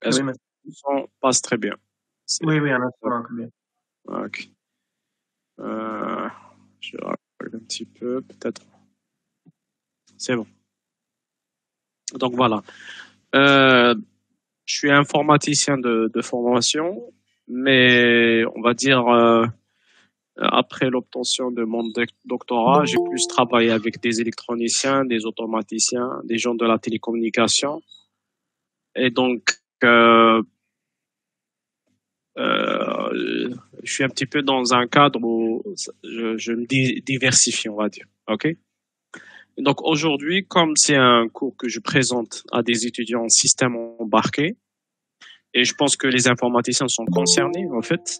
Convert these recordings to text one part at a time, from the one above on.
Est-ce Oui, que mais... le son passe très bien? Oui, un instant, bien. Ok. Je regarde un petit peu, peut-être. C'est bon. Donc voilà. Je suis informaticien de formation, mais on va dire après l'obtention de mon doctorat, j'ai plus travaillé avec des électroniciens, des automaticiens, des gens de la télécommunication. Et donc, je suis un petit peu dans un cadre où je me diversifie, on va dire. OK? Donc aujourd'hui, comme c'est un cours que je présente à des étudiants en système embarqué, et je pense que les informaticiens sont concernés, en fait,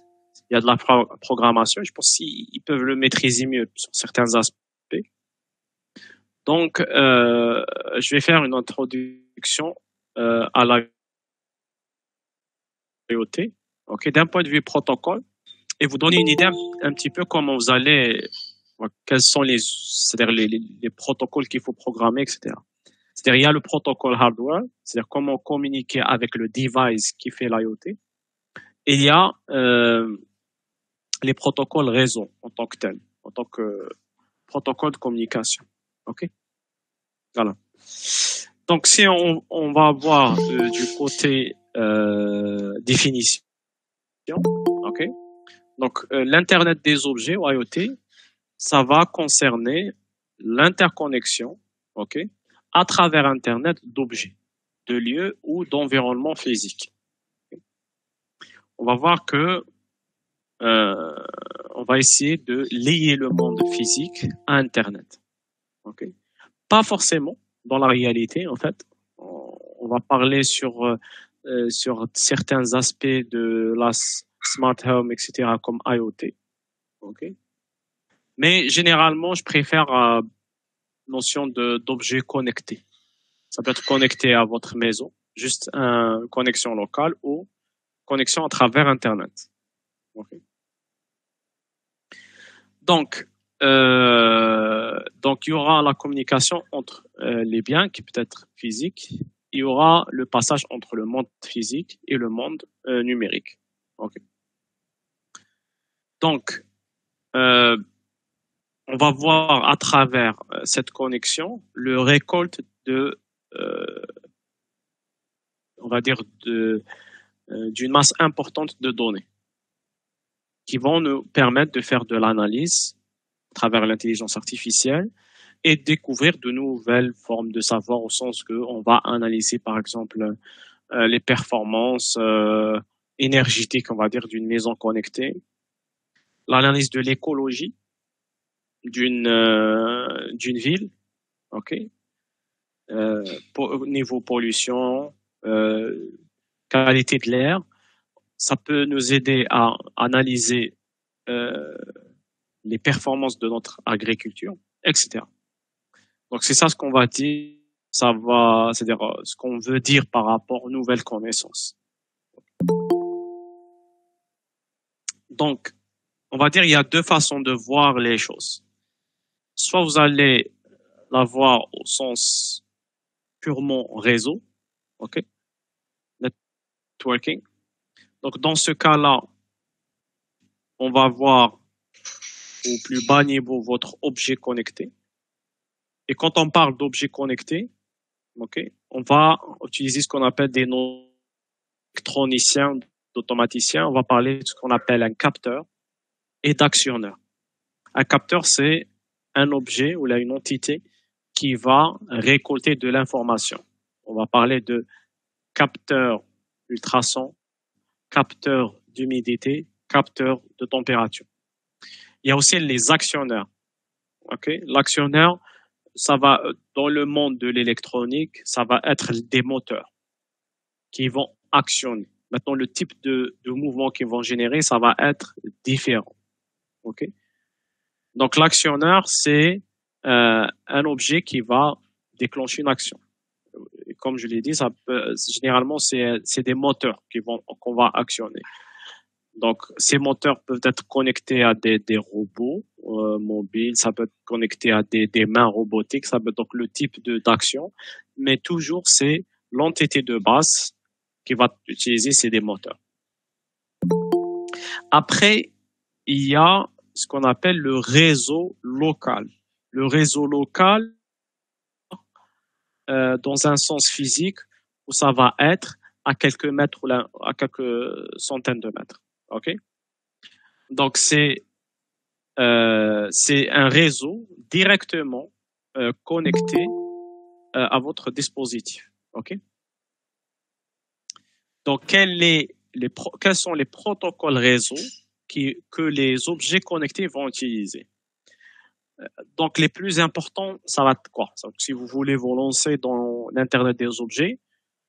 il y a de la programmation, je pense qu'ils peuvent le maîtriser mieux sur certains aspects. Donc, je vais faire une introduction à l'IoT, ok, d'un point de vue protocole, et vous donner une idée un petit peu comment vous allez, quels sont c'est-à-dire les protocoles qu'il faut programmer, etc. C'est-à-dire, il y a le protocole hardware, c'est-à-dire comment communiquer avec le device qui fait l'IoT. Et il y a les protocoles réseau en tant que tel, en tant que protocole de communication. OK? Voilà. Donc, si on va voir du côté définition, OK? Donc, l'Internet des objets, ou IoT, ça va concerner l'interconnexion, OK, à travers Internet d'objets, de lieux ou d'environnements physiques. On va voir que on va essayer de lier le monde physique à Internet. OK? Pas forcément dans la réalité, en fait. On va parler sur certains aspects de la smart home, etc., comme IoT. OK? Mais généralement, je préfère la notion d'objet connecté. Ça peut être connecté à votre maison, juste une connexion locale ou connexion à travers Internet. Okay. Donc, il y aura la communication entre les biens qui peut être physique. Il y aura le passage entre le monde physique et le monde numérique. Okay. Donc, on va voir à travers cette connexion le récolte de, on va dire, d'une masse importante de données qui vont nous permettre de faire de l'analyse à travers l'intelligence artificielle et découvrir de nouvelles formes de savoir au sens qu'on va analyser par exemple les performances énergétiques, on va dire, d'une maison connectée, l'analyse de l'écologie d'une ville, ok, niveau pollution, qualité de l'air. Ça peut nous aider à analyser les performances de notre agriculture, etc. Donc c'est ça ce qu'on va dire, c'est-à-dire ce qu'on veut dire par rapport aux nouvelles connaissances. Donc, on va dire il y a deux façons de voir les choses. Soit vous allez la voir au sens purement réseau, ok, networking. Donc dans ce cas-là, on va voir au plus bas niveau votre objet connecté. Et quand on parle d'objet connecté, ok, on va utiliser ce qu'on appelle des noms électroniciens, d'automaticiens. On va parler de ce qu'on appelle un capteur et d'actionneur. Un capteur, c'est un objet ou là une entité qui va récolter de l'information. On va parler de capteur ultrason, capteur d'humidité, capteur de température. Il y a aussi les actionneurs. Okay? L'actionneur, ça va, dans le monde de l'électronique, ça va être des moteurs qui vont actionner. Maintenant, le type de mouvement qu'ils vont générer, ça va être différent. Okay? Donc, l'actionneur, c'est un objet qui va déclencher une action. Et comme je l'ai dit, généralement, c'est des moteurs qu'on va actionner. Donc, ces moteurs peuvent être connectés à des robots mobiles, ça peut être connecté à des mains robotiques, ça peut être donc le type d'action, mais toujours c'est l'entité de base qui va utiliser, c'est des moteurs. Après, il y a ce qu'on appelle le réseau local. Le réseau local, dans un sens physique, où ça va être à quelques mètres ou à quelques centaines de mètres. Ok? Donc c'est un réseau directement connecté à votre dispositif. Ok? Donc quels sont les protocoles réseau que les objets connectés vont utiliser? Donc les plus importants, ça va être quoi? Si vous voulez vous lancer dans l'Internet des objets,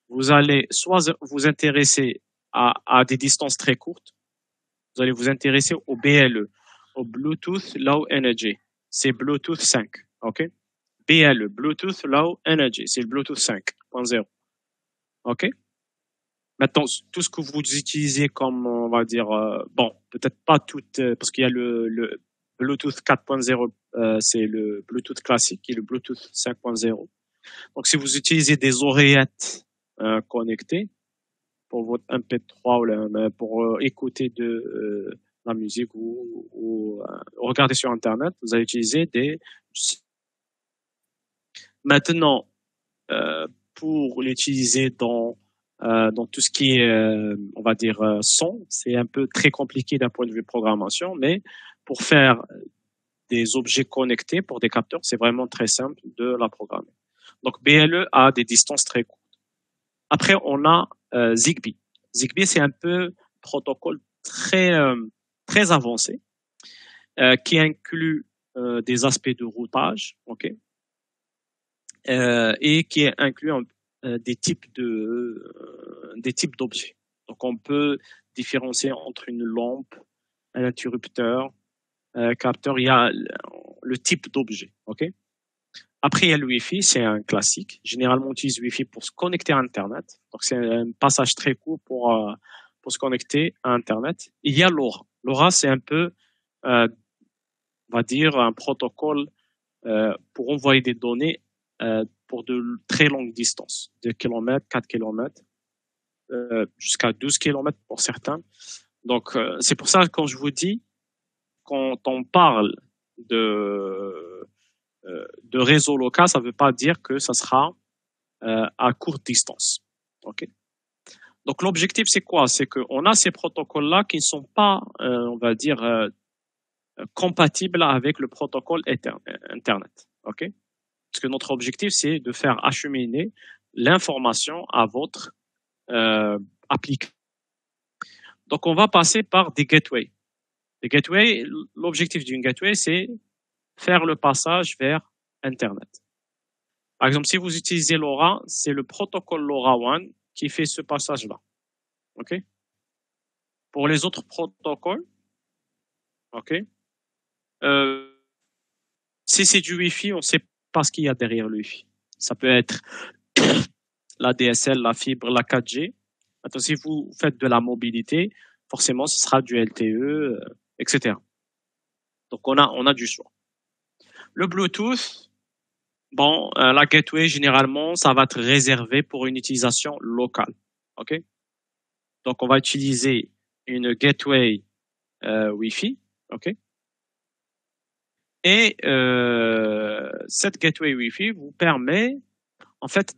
vous allez soit vous intéresser à des distances très courtes, vous allez vous intéresser au BLE, au Bluetooth Low Energy. C'est Bluetooth 5, ok? BLE, Bluetooth Low Energy, c'est le Bluetooth 5.0, ok? Maintenant, tout ce que vous utilisez comme, on va dire, bon, peut-être pas tout, parce qu'il y a le Bluetooth 4.0, c'est le Bluetooth classique et le Bluetooth 5.0. Donc, si vous utilisez des oreillettes connectées pour votre MP3 ou pour écouter de la musique ou regarder sur Internet, vous allez utiliser des... Maintenant, pour l'utiliser dans tout ce qui est, on va dire, son, c'est un peu très compliqué d'un point de vue programmation, mais pour faire des objets connectés pour des capteurs, c'est vraiment très simple de la programmer. Donc, BLE a des distances très courtes. Après, on a Zigbee. Zigbee, c'est un peu protocole très avancé qui inclut des aspects de routage, ok, et qui inclut des types d'objets. Donc, on peut différencier entre une lampe, un interrupteur, capteur. Il y a le type d'objet, ok. Après, il y a le Wi-Fi, c'est un classique. Généralement, on utilise le Wi-Fi pour se connecter à Internet. Donc, c'est un passage très court pour se connecter à Internet. Il y a LoRa. LoRa, c'est un peu, on va dire, un protocole pour envoyer des données pour de très longues distances, 2 km, 4 km, jusqu'à 12 km pour certains. Donc, c'est pour ça que quand je vous dis, quand on parle de réseau local, ça ne veut pas dire que ça sera à courte distance. Okay. Donc l'objectif, c'est quoi? C'est qu'on a ces protocoles-là qui ne sont pas, on va dire, compatibles avec le protocole Internet. Okay. Parce que notre objectif, c'est de faire acheminer l'information à votre application. Donc on va passer par des gateways. Les gateways, l'objectif d'une gateway, c'est faire le passage vers Internet. Par exemple, si vous utilisez LoRa, c'est le protocole LoRaWAN qui fait ce passage-là. OK? Pour les autres protocoles, OK? Si c'est du Wi-Fi, on ne sait pas ce qu'il y a derrière le Wi-Fi. Ça peut être la DSL, la fibre, la 4G. Attends, si vous faites de la mobilité, forcément, ce sera du LTE, etc. Donc, on a du choix. Le Bluetooth, bon, la gateway, généralement, ça va être réservé pour une utilisation locale. OK? Donc, on va utiliser une gateway Wi-Fi. OK? Et cette gateway Wi-Fi vous permet, en fait,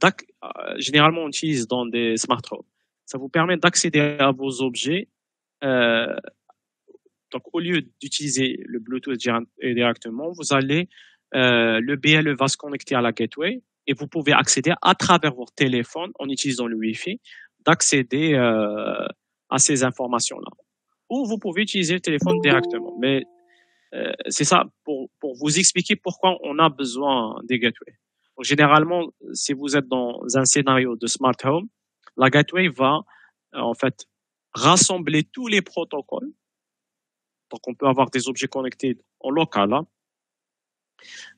généralement, on utilise dans des smart homes. Ça vous permet d'accéder à vos objets. Donc, au lieu d'utiliser le Bluetooth directement, vous allez, le BLE va se connecter à la gateway et vous pouvez accéder à travers votre téléphone en utilisant le Wi-Fi, d'accéder à ces informations-là. Ou vous pouvez utiliser le téléphone directement. Mais c'est ça pour vous expliquer pourquoi on a besoin des gateways. Donc, généralement, si vous êtes dans un scénario de smart home, la gateway va en fait rassembler tous les protocoles. Donc, on peut avoir des objets connectés en local, hein,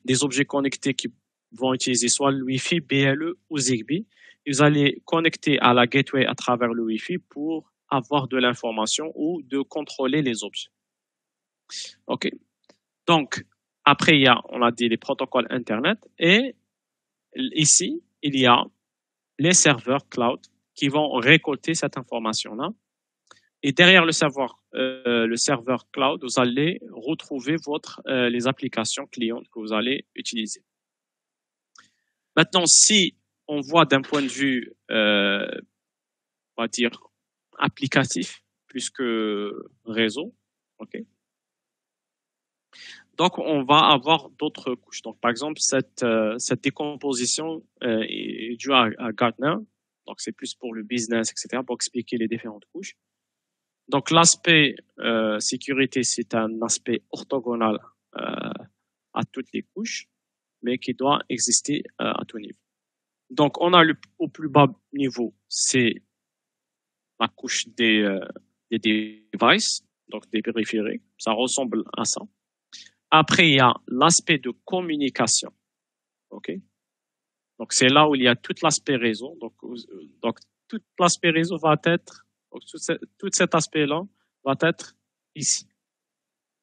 des objets connectés qui vont utiliser soit le Wi-Fi, BLE ou Zigbee. Et vous allez connecter à la gateway à travers le Wi-Fi pour avoir de l'information ou de contrôler les objets. OK. Donc, après, on a dit les protocoles Internet et ici, il y a les serveurs cloud qui vont récolter cette information-là. Et derrière le serveur cloud, vous allez retrouver les applications clientes que vous allez utiliser. Maintenant, si on voit d'un point de vue, on va dire, applicatif plus que réseau, ok. Donc, on va avoir d'autres couches. Donc, par exemple, cette décomposition est due à Gartner. Donc, c'est plus pour le business, etc., pour expliquer les différentes couches. Donc, l'aspect sécurité, c'est un aspect orthogonal à toutes les couches, mais qui doit exister à tout niveau. Donc, on a au plus bas niveau, c'est la couche des devices, donc des périphériques. Ça ressemble à ça. Après, il y a l'aspect de communication. OK? Donc, c'est là où il y a tout l'aspect réseau. Donc tout l'aspect réseau va être, donc, tout cet aspect-là va être ici.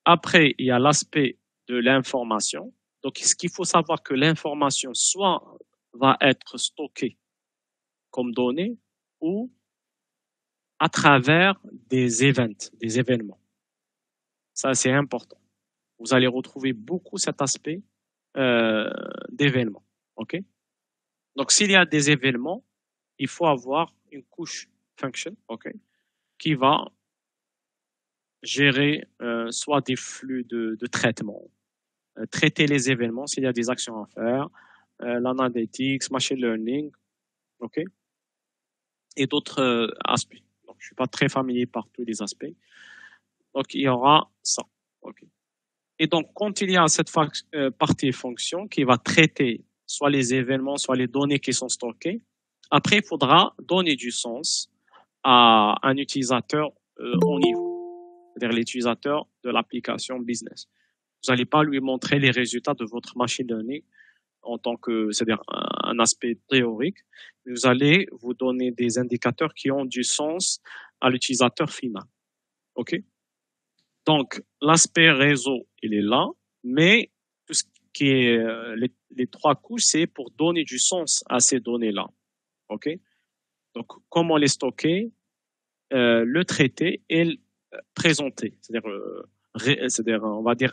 Après, il y a l'aspect de l'information. Donc, ce qu'il faut savoir que l'information soit va être stockée comme données ou à travers des événements. Ça, c'est important. Vous allez retrouver beaucoup cet aspect d'événements. OK? Donc, s'il y a des événements, il faut avoir une couche function, OK, qui va gérer soit des flux de traitement, traiter les événements s'il y a des actions à faire, l'analytics, machine learning, OK, et d'autres aspects. Donc, je suis pas très familier par tous les aspects. Donc, il y aura ça. OK. Et donc, quand il y a cette partie fonction qui va traiter soit les événements, soit les données qui sont stockées, après, il faudra donner du sens à un utilisateur au niveau, c'est-à-dire l'utilisateur de l'application business. Vous n'allez pas lui montrer les résultats de votre machine learning en tant que, c'est-à-dire un aspect théorique, mais vous allez vous donner des indicateurs qui ont du sens à l'utilisateur final. OK? Donc, l'aspect réseau, il est là, mais tout ce qui est les trois couches, c'est pour donner du sens à ces données-là. OK? Donc, comment les stocker, le traiter et le présenter. C'est-à-dire, on va dire,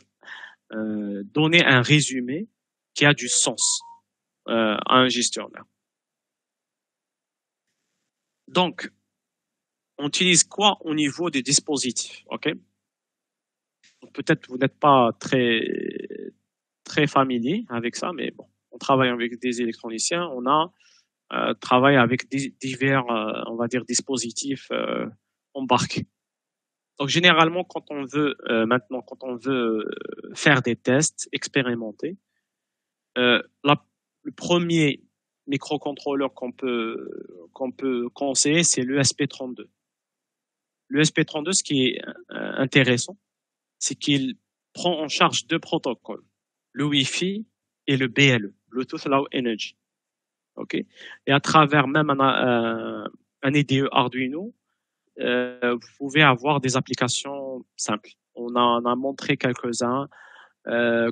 donner un résumé qui a du sens à un gestionnaire. Donc, on utilise quoi au niveau des dispositifs? OK? Peut-être vous n'êtes pas très familier avec ça, mais bon, on travaille avec des électroniciens, on a travaille avec divers, on va dire, dispositifs embarqués. Donc généralement, quand on veut faire des tests expérimentés, le premier microcontrôleur qu'on peut conseiller, c'est l'ESP32. L'ESP32, ce qui est intéressant, c'est qu'il prend en charge deux protocoles, le Wi-Fi et le BLE, Bluetooth Low Energy. OK? Et à travers même un IDE Arduino, vous pouvez avoir des applications simples. On en a montré quelques-uns,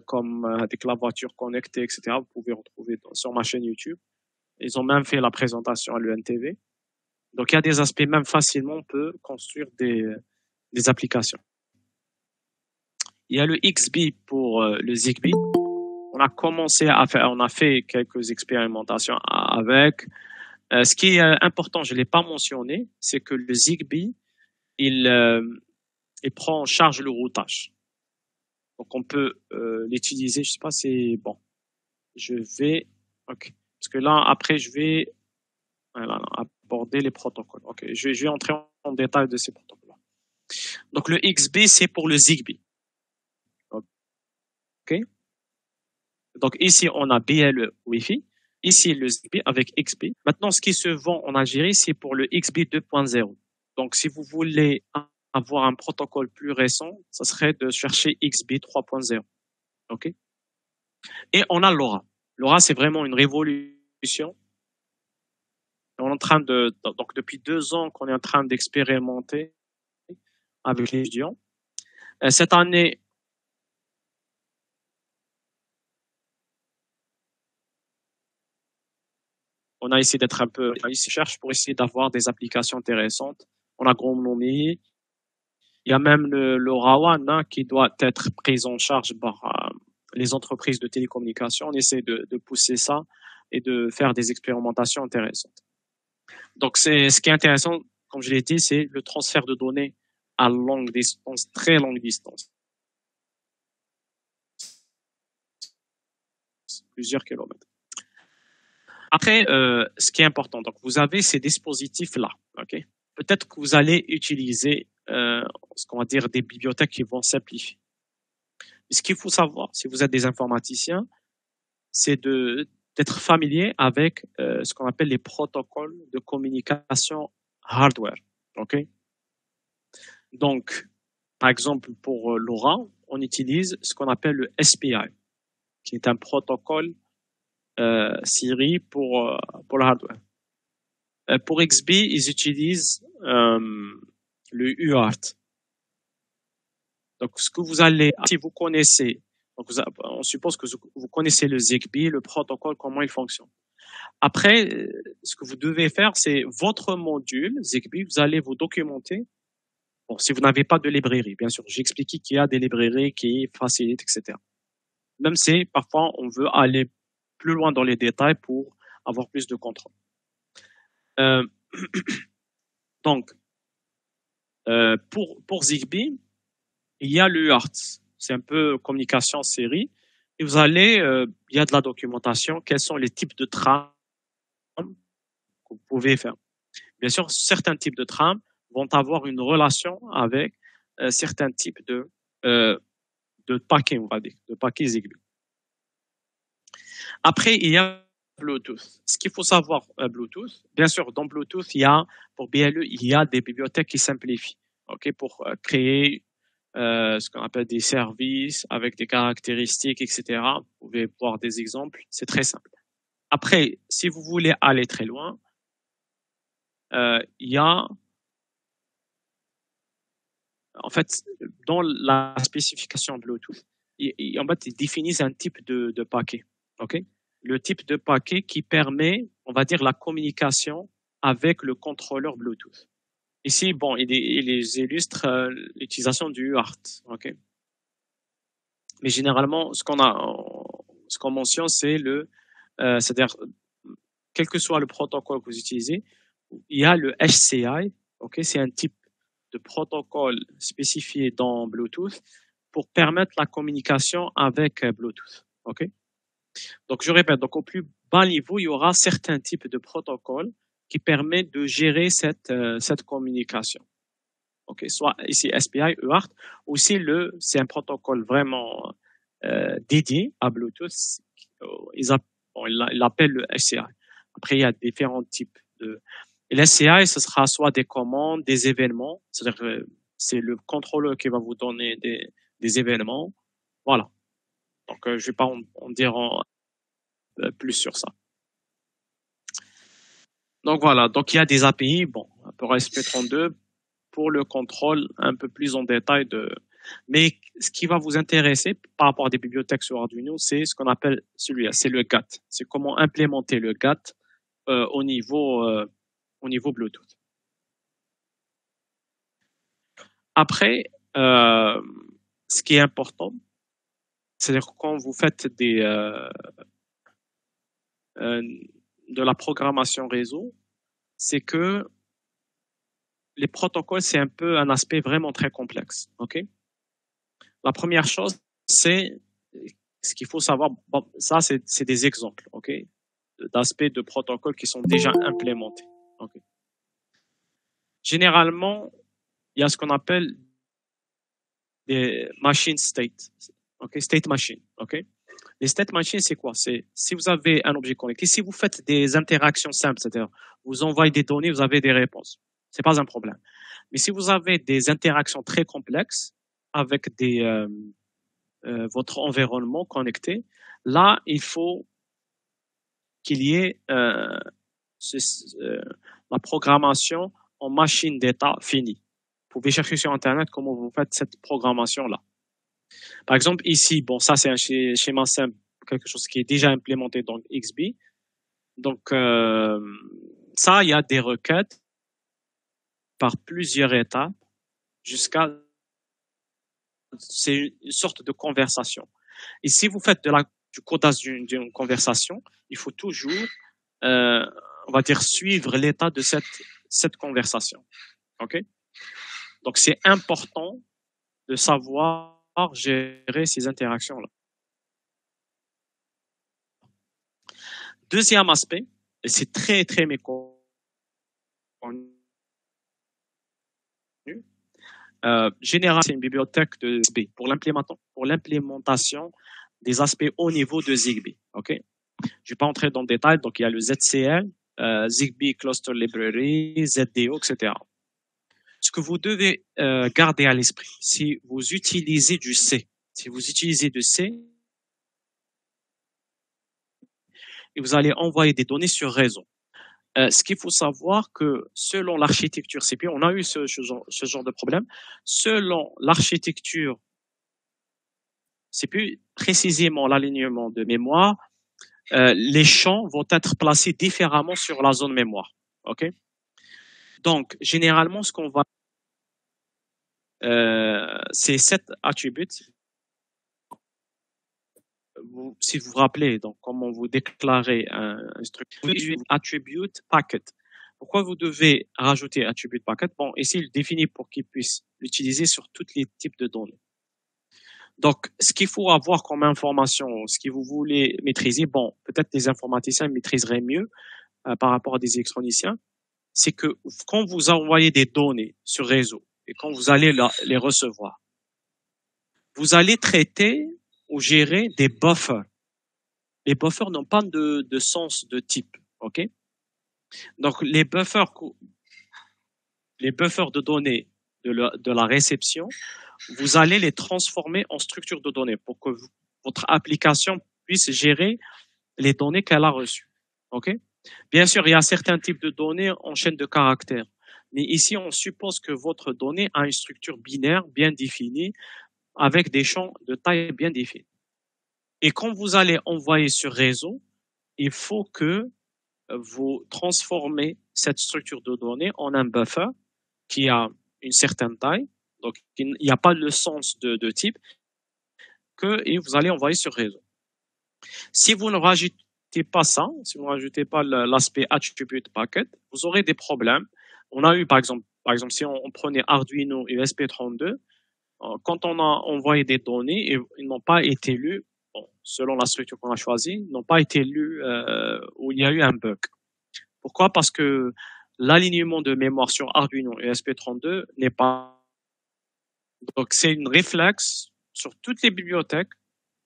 comme avec la voiture connectée, etc. Vous pouvez retrouver sur ma chaîne YouTube. Ils ont même fait la présentation à l'UNTV. Donc, il y a des aspects, même facilement, on peut construire des applications. Il y a le XBee pour le Zigbee. On a fait quelques expérimentations avec. Ce qui est important, je ne l'ai pas mentionné, c'est que le Zigbee, il prend en charge le routage. Donc, on peut l'utiliser, je ne sais pas, c'est bon. OK. Parce que là, après, je vais aborder les protocoles. OK. Je vais entrer en détail de ces protocoles. Donc, le XBee, c'est pour le Zigbee. OK. Donc, ici, on a BLE Wi-Fi. Ici, le Zigbee avec XBee. Maintenant, ce qui se vend en Algérie, c'est pour le XBee 2.0. Donc, si vous voulez avoir un protocole plus récent, ça serait de chercher XBee 3.0. OK? Et on a LoRa. LoRa, c'est vraiment une révolution. On est en train donc depuis 2 ans qu'on est en train d'expérimenter avec les étudiants. Cette année, On a essayé d'être un peu, on cherche pour essayer d'avoir des applications intéressantes en agronomie. Il y a même le RAWAN hein, qui doit être pris en charge par les entreprises de télécommunications. On essaie de pousser ça et de faire des expérimentations intéressantes. Donc, ce qui est intéressant, comme je l'ai dit, c'est le transfert de données à longue distance, très longue distance. Plusieurs kilomètres. Après, ce qui est important, donc vous avez ces dispositifs-là, ok? Peut-être que vous allez utiliser ce qu'on va dire des bibliothèques qui vont simplifier. Mais ce qu'il faut savoir, si vous êtes des informaticiens, c'est d'être familier avec ce qu'on appelle les protocoles de communication hardware, ok? Donc, par exemple, pour LoRa, on utilise ce qu'on appelle le SPI, qui est un protocole Siri pour le hardware. Pour XB, ils utilisent le UART. Donc, ce que vous allez, si vous connaissez, donc on suppose que vous connaissez le Zigbee, le protocole, comment il fonctionne. Après, ce que vous devez faire, c'est votre module Zigbee, vous allez vous documenter. Bon, si vous n'avez pas de librairie, bien sûr, j'ai expliqué qu'il y a des librairies qui facilitent, etc. Même si parfois on veut aller plus loin dans les détails pour avoir plus de contrôle. Donc, pour Zigbee, il y a le UART. C'est un peu communication série. Et vous allez, il y a de la documentation. Quels sont les types de trames que vous pouvez faire? Bien sûr, certains types de trames vont avoir une relation avec certains types de paquets, on va dire, de paquets Zigbee. Après, il y a Bluetooth. Ce qu'il faut savoir, Bluetooth, bien sûr, dans Bluetooth, pour BLE, il y a des bibliothèques qui simplifient, ok, pour créer ce qu'on appelle des services avec des caractéristiques, etc. Vous pouvez voir des exemples, c'est très simple. Après, si vous voulez aller très loin, il y a, en fait, dans la spécification Bluetooth, en fait, ils définissent un type de paquet, ok? Le type de paquet qui permet, on va dire, la communication avec le contrôleur Bluetooth. Ici, bon, il illustre l'utilisation du UART, ok? Mais généralement, ce qu'on mentionne, c'est c'est-à-dire, quel que soit le protocole que vous utilisez, il y a le HCI, ok? C'est un type de protocole spécifié dans Bluetooth pour permettre la communication avec Bluetooth, ok? Donc, je répète, donc au plus bas niveau, il y aura certains types de protocoles qui permettent de gérer cette communication. Ok, soit ici SPI, UART, aussi c'est un protocole vraiment dédié à Bluetooth. Ils l'appellent le SCI. Après, il y a différents types et l'SCI, ce sera soit des commandes, des événements, c'est-à-dire c'est le contrôleur qui va vous donner des événements. Voilà. Donc, je ne vais pas en dire plus sur ça. Donc voilà, donc il y a des API, bon, pour SP32 pour le contrôle un peu plus en détail mais ce qui va vous intéresser par rapport à des bibliothèques sur Arduino, c'est ce qu'on appelle celui-là, c'est le GATT. C'est comment implémenter le GATT au niveau Bluetooth. Après, ce qui est important, c'est-à-dire quand vous faites de la programmation réseau, c'est que les protocoles, c'est un peu un aspect vraiment très complexe. Ok? La première chose, c'est ce qu'il faut savoir. Bon, ça, c'est des exemples, ok, d'aspects de protocoles qui sont déjà implémentés. Okay? Généralement, il y a ce qu'on appelle des machine state, ok, state machine, ok. Les state machines, c'est quoi? C'est si vous avez un objet connecté, si vous faites des interactions simples, c'est-à-dire vous envoyez des données, vous avez des réponses, c'est pas un problème. Mais si vous avez des interactions très complexes avec votre environnement connecté, là, il faut qu'il y ait la programmation en machine d'état finie. Vous pouvez chercher sur Internet comment vous faites cette programmation-là. Par exemple, ici, bon, ça c'est un schéma simple, quelque chose qui est déjà implémenté dans XB. Donc, ça, il y a des requêtes par plusieurs étapes jusqu'à, c'est une sorte de conversation. Et si vous faites du codage d'une conversation, il faut toujours, euh, on va dire, suivre l'état de cette conversation. OK? Donc, c'est important de savoir gérer ces interactions-là. Deuxième aspect, et c'est très, très méconnu, General, c'est une bibliothèque de Zigbee pour l'implémentation des aspects haut niveau de Zigbee. OK? Je ne vais pas entrer dans le détail. Donc, il y a le ZCL, Zigbee Cluster Library, ZDO, etc. Ce que vous devez garder à l'esprit, si vous utilisez du C, si vous utilisez du C, et vous allez envoyer des données sur réseau. Ce qu'il faut savoir que selon l'architecture CPU, on a eu ce genre de problème. Selon l'architecture CPU, précisément l'alignement de mémoire, les champs vont être placés différemment sur la zone mémoire. OK? Donc, généralement, ce qu'on va, c'est 7 attributs. Si vous vous rappelez, donc, comment vous déclarez un structure, attribute packet. Pourquoi vous devez rajouter attribute packet? Bon, ici, il définit pour qu'il puisse l'utiliser sur tous les types de données. Donc, ce qu'il faut avoir comme information, ce que vous voulez maîtriser, bon, peut-être les informaticiens maîtriseraient mieux par rapport à des électroniciens, c'est que quand vous envoyez des données sur réseau et quand vous allez les recevoir, vous allez traiter ou gérer des buffers. Les buffers n'ont pas de sens de type, ok? Donc les buffers de données de la réception, vous allez les transformer en structure de données pour que votre application puisse gérer les données qu'elle a reçues, ok? Bien sûr, il y a certains types de données en chaîne de caractères, mais ici on suppose que votre donnée a une structure binaire bien définie avec des champs de taille bien définis. Et quand vous allez envoyer sur réseau, il faut que vous transformez cette structure de données en un buffer qui a une certaine taille, donc il n'y a pas le sens de type, et vous allez envoyer sur réseau. Si vous ne rajoutez pas ça, si vous ne rajoutez pas l'aspect attribute packet, vous aurez des problèmes. On a eu, par exemple, si on prenait Arduino et ESP32, quand on a envoyé des données, et ils n'ont pas été lus, bon, selon la structure qu'on a choisie, n'ont pas été lus où il y a eu un bug. Pourquoi? Parce que l'alignement de mémoire sur Arduino et ESP32 n'est pas. Donc, c'est une réflexe sur toutes les bibliothèques.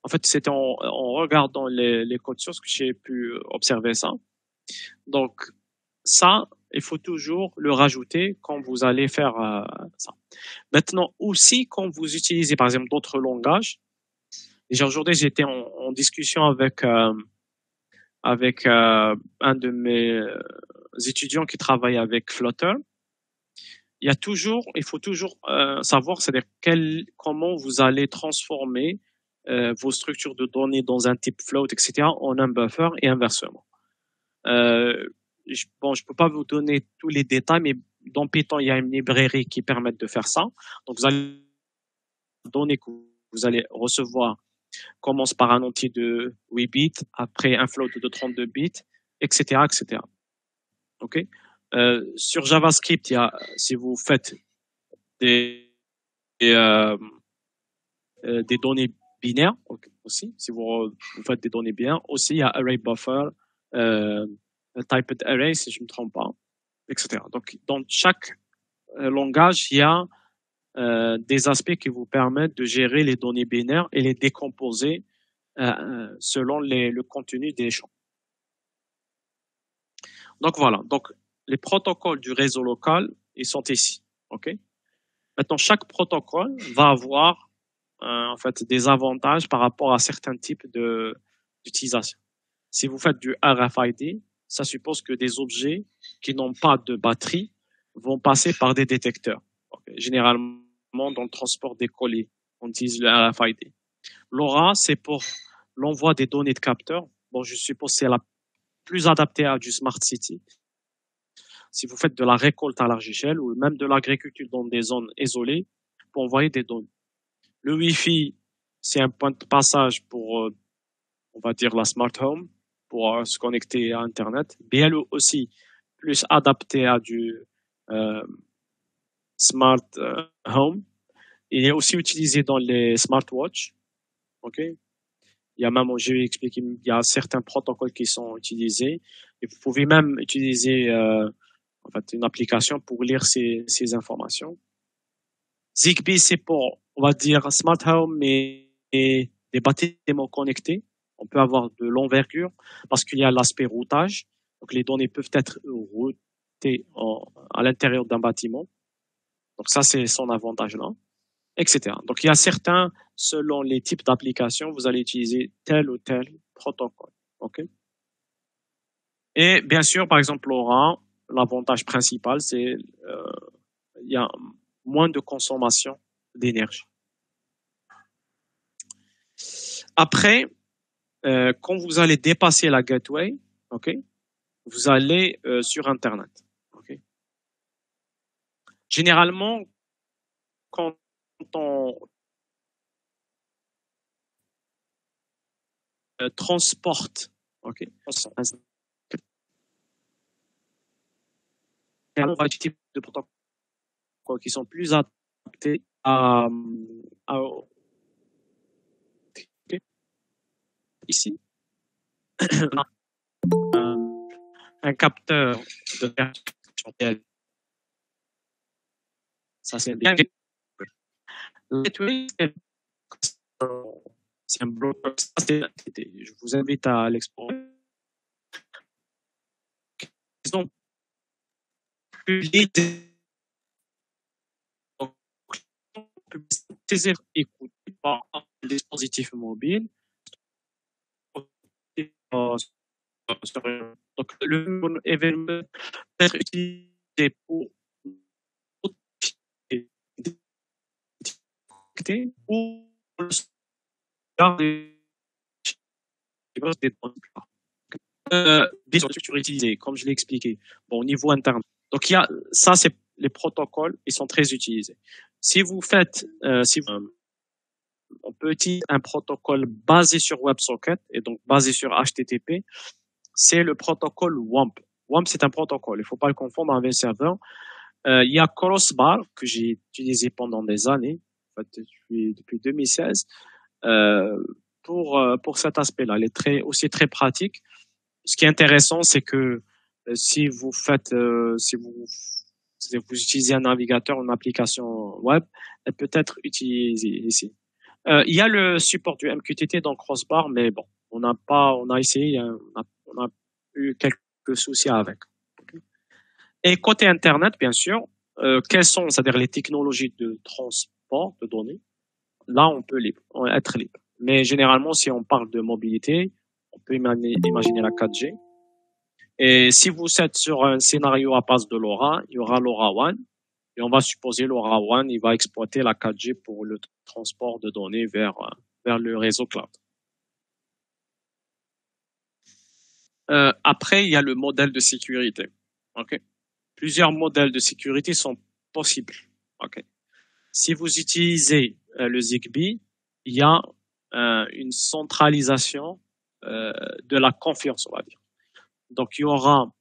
En fait, c'était en regardant les codes sources que j'ai pu observer ça. Donc, ça, il faut toujours le rajouter quand vous allez faire ça. Maintenant, aussi, quand vous utilisez, par exemple, d'autres langages, déjà aujourd'hui, j'étais en discussion avec un de mes étudiants qui travaille avec Flutter. Il faut toujours savoir, c'est-à-dire comment vous allez transformer vos structures de données dans un type float, etc., en un buffer et inversement. Je peux pas vous donner tous les détails, mais dans Python, il y a une librairie qui permet de faire ça. Donc, vous allez données que vous allez recevoir commence par un entier de 8 bits, après un float de 32 bits, etc., etc. OK? Sur JavaScript, si vous faites des, des données binaires aussi, si vous faites des données binaires, aussi il y a array buffer, typed array si je ne me trompe pas, etc. Donc dans chaque langage, il y a des aspects qui vous permettent de gérer les données binaires et les décomposer selon le contenu des champs. Donc voilà, donc les protocoles du réseau local, ils sont ici. OK? Maintenant, chaque protocole va avoir en fait des avantages par rapport à certains types d'utilisation. Si vous faites du RFID, ça suppose que des objets qui n'ont pas de batterie vont passer par des détecteurs. Okay. Généralement, dans le transport des colis, on utilise le RFID. LoRa, c'est pour l'envoi des données de capteurs. Bon, je suppose que c'est la plus adapté à du smart city. Si vous faites de la récolte à large échelle ou même de l'agriculture dans des zones isolées pour envoyer des données. Le Wi-Fi, c'est un point de passage pour, on va dire, la smart home, pour se connecter à Internet. Bien aussi, plus adapté à du smart home. Il est aussi utilisé dans les smartwatches. OK? Il y a même, j'ai expliqué, il y a certains protocoles qui sont utilisés. Et vous pouvez même utiliser en fait, une application pour lire ces informations. Zigbee, c'est pour, on va dire, smart home et des bâtiments connectés. On peut avoir de l'envergure parce qu'il y a l'aspect routage. Donc, les données peuvent être routées à l'intérieur d'un bâtiment. Donc, ça, c'est son avantage-là, etc. Donc, il y a certains, selon les types d'applications, vous allez utiliser tel ou tel protocole. OK? Et bien sûr, par exemple, LoRa, l'avantage principal, c'est il y a moins de consommation d'énergie. Après, quand vous allez dépasser la gateway, ok, vous allez sur Internet. Okay. Généralement, quand on transporte, ok, on va utiliser de protocoles qui sont plus adaptés à okay. Ici, un capteur de perception. Ça c'est bien. C'est un broker. Je vous invite à l'explorer. Ils ont publié des écoutés par un dispositif mobile. Donc, le événement peut être utilisé pour détecter ou garder des des structures utilisées, comme je l'ai expliqué, bon, au niveau interne. Donc, il y a, ça, c'est les protocoles, ils sont très utilisés. Si vous faites, on peut utiliser un protocole basé sur WebSocket et donc basé sur HTTP, c'est le protocole WAMP. WAMP, c'est un protocole, il ne faut pas le confondre avec un serveur. Il y a Crossbar, que j'ai utilisé pendant des années, en fait, depuis 2016, pour cet aspect-là. Il est aussi très pratique. Ce qui est intéressant, c'est que si vous utilisez un navigateur, une application web, elle peut être utilisée ici. Il y a le support du MQTT dans Crossbar, mais bon, on a essayé, on a eu quelques soucis avec. Et côté Internet, bien sûr, quelles sont, c'est-à-dire les technologies de transport de données? Là, on peut être libre. Mais généralement, si on parle de mobilité, on peut imaginer la 4G. Et si vous êtes sur un scénario à base de LoRa, il y aura LoRaWAN. Et on va supposer LoRaWAN, il va exploiter la 4G pour le transport de données vers le réseau cloud. Après, il y a le modèle de sécurité. Okay. Plusieurs modèles de sécurité sont possibles. Okay. Si vous utilisez le Zigbee, il y a une centralisation de la confiance, on va dire. Donc, il y aura